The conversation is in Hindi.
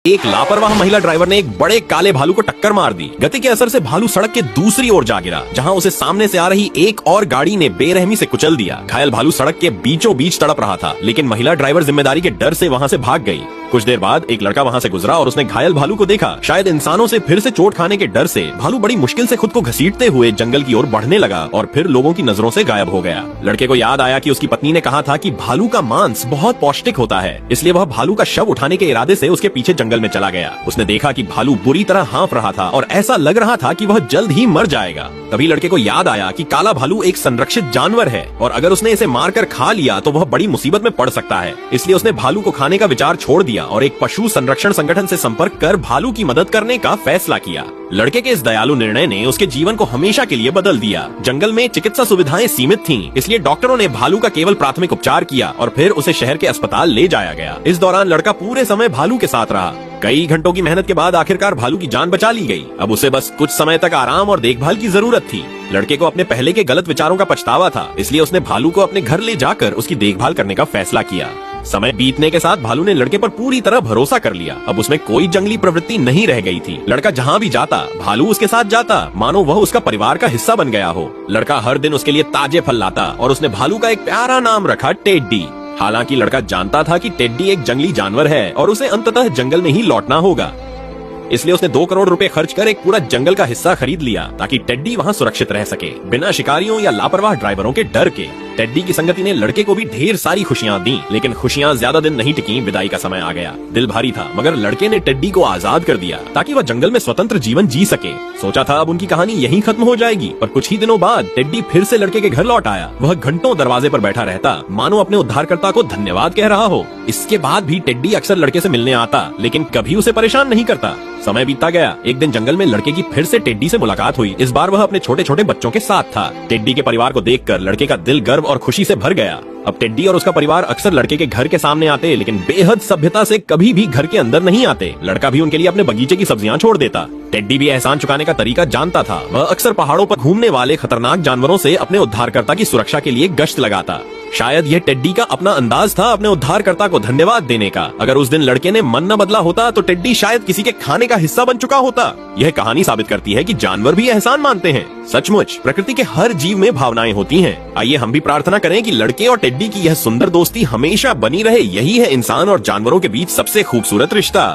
एक लापरवाह महिला ड्राइवर ने एक बड़े काले भालू को टक्कर मार दी। गति के असर से भालू सड़क के दूसरी ओर जा गिरा, जहां उसे सामने से आ रही एक और गाड़ी ने बेरहमी से कुचल दिया। घायल भालू सड़क के बीचों बीच तड़प रहा था, लेकिन महिला ड्राइवर जिम्मेदारी के डर से वहां से भाग गई। कुछ देर बाद एक लड़का वहां से गुजरा और उसने घायल भालू को देखा। शायद इंसानों से फिर से चोट खाने के डर से भालू बड़ी मुश्किल से खुद को घसीटते हुए जंगल की ओर बढ़ने लगा और फिर लोगों की नजरों से गायब हो गया। लड़के को याद आया कि उसकी पत्नी ने कहा था कि भालू का मांस बहुत पौष्टिक होता है, इसलिए वह भालू का शव उठाने के इरादे से उसके पीछे जंगल में चला गया। उसने देखा कि भालू बुरी तरह हाँफ रहा था और ऐसा लग रहा था कि वह जल्द ही मर जाएगा। तभी लड़के को याद आया कि काला भालू एक संरक्षित जानवर है और अगर उसने इसे मारकर खा लिया तो वह बड़ी मुसीबत में पड़ सकता है। इसलिए उसने भालू को खाने का विचार छोड़ दिया और एक पशु संरक्षण संगठन से संपर्क कर भालू की मदद करने का फैसला किया। लड़के के इस दयालु निर्णय ने उसके जीवन को हमेशा के लिए बदल दिया। जंगल में चिकित्सा सुविधाएं सीमित थीं, इसलिए डॉक्टरों ने भालू का केवल प्राथमिक उपचार किया और फिर उसे शहर के अस्पताल ले जाया गया। इस दौरान लड़का पूरे समय भालू के साथ रहा। कई घंटों की मेहनत के बाद आखिरकार भालू की जान बचा ली गई। अब उसे बस कुछ समय तक आराम और देखभाल की जरूरत थी। लड़के को अपने पहले के गलत विचारों का पछतावा था, इसलिए उसने भालू को अपने घर ले जाकर उसकी देखभाल करने का फैसला किया। समय बीतने के साथ भालू ने लड़के पर पूरी तरह भरोसा कर लिया। अब उसमें कोई जंगली प्रवृत्ति नहीं रह गई थी। लड़का जहाँ भी जाता भालू उसके साथ जाता, मानो वह उसका परिवार का हिस्सा बन गया हो। लड़का हर दिन उसके लिए ताजे फल लाता और उसने भालू का एक प्यारा नाम रखा, टेड्डी। हालांकि लड़का जानता था कि टेड्डी एक जंगली जानवर है और उसे अंततः जंगल में ही लौटना होगा, इसलिए उसने 2 करोड़ रुपए खर्च कर एक पूरा जंगल का हिस्सा खरीद लिया ताकि टेड्डी वहां सुरक्षित रह सके, बिना शिकारियों या लापरवाह ड्राइवरों के डर के। टेड्डी की संगति ने लड़के को भी ढेर सारी खुशियां दी, लेकिन खुशियां ज्यादा दिन नहीं टिकी। विदाई का समय आ गया। दिल भारी था, मगर लड़के ने टेड्डी को आजाद कर दिया ताकि वह जंगल में स्वतंत्र जीवन जी सके। सोचा था अब उनकी कहानी यहीं खत्म हो जाएगी, पर कुछ ही दिनों बाद टेड्डी फिर से लड़के के घर लौट आया। वह घंटों दरवाजे पर बैठा रहता, मानो अपने उद्धारकर्ता को धन्यवाद कह रहा हो। इसके बाद भी टेड्डी अक्सर लड़के से मिलने आता, लेकिन कभी उसे परेशान नहीं करता। समय बीतता गया। एक दिन जंगल में लड़के की फिर से टेड्डी से मुलाकात हुई। इस बार वह अपने छोटे छोटे बच्चों के साथ था। टेड्डी के परिवार को देखकर लड़के का दिल गर्व और खुशी से भर गया। अब टेड्डी और उसका परिवार अक्सर लड़के के घर के सामने आते, लेकिन बेहद सभ्यता से कभी भी घर के अंदर नहीं आते। लड़का भी उनके लिए अपने बगीचे की सब्जियां छोड़ देता। टेड्डी भी एहसान चुकाने का तरीका जानता था। वह अक्सर पहाड़ों पर घूमने वाले खतरनाक जानवरों से अपने उद्धारकर्ता की सुरक्षा के लिए गश्त लगाता। शायद यह टेड्डी का अपना अंदाज था अपने उद्धारकर्ता को धन्यवाद देने का। अगर उस दिन लड़के ने मन न बदला होता तो टेड्डी शायद किसी के खाने का हिस्सा बन चुका होता। यह कहानी साबित करती है कि जानवर भी एहसान मानते हैं। सचमुच प्रकृति के हर जीव में भावनाएं होती हैं। आइए हम भी प्रार्थना करें कि लड़के और टेड्डी की यह सुंदर दोस्ती हमेशा बनी रहे। यही है इंसान और जानवरों के बीच सबसे खूबसूरत रिश्ता।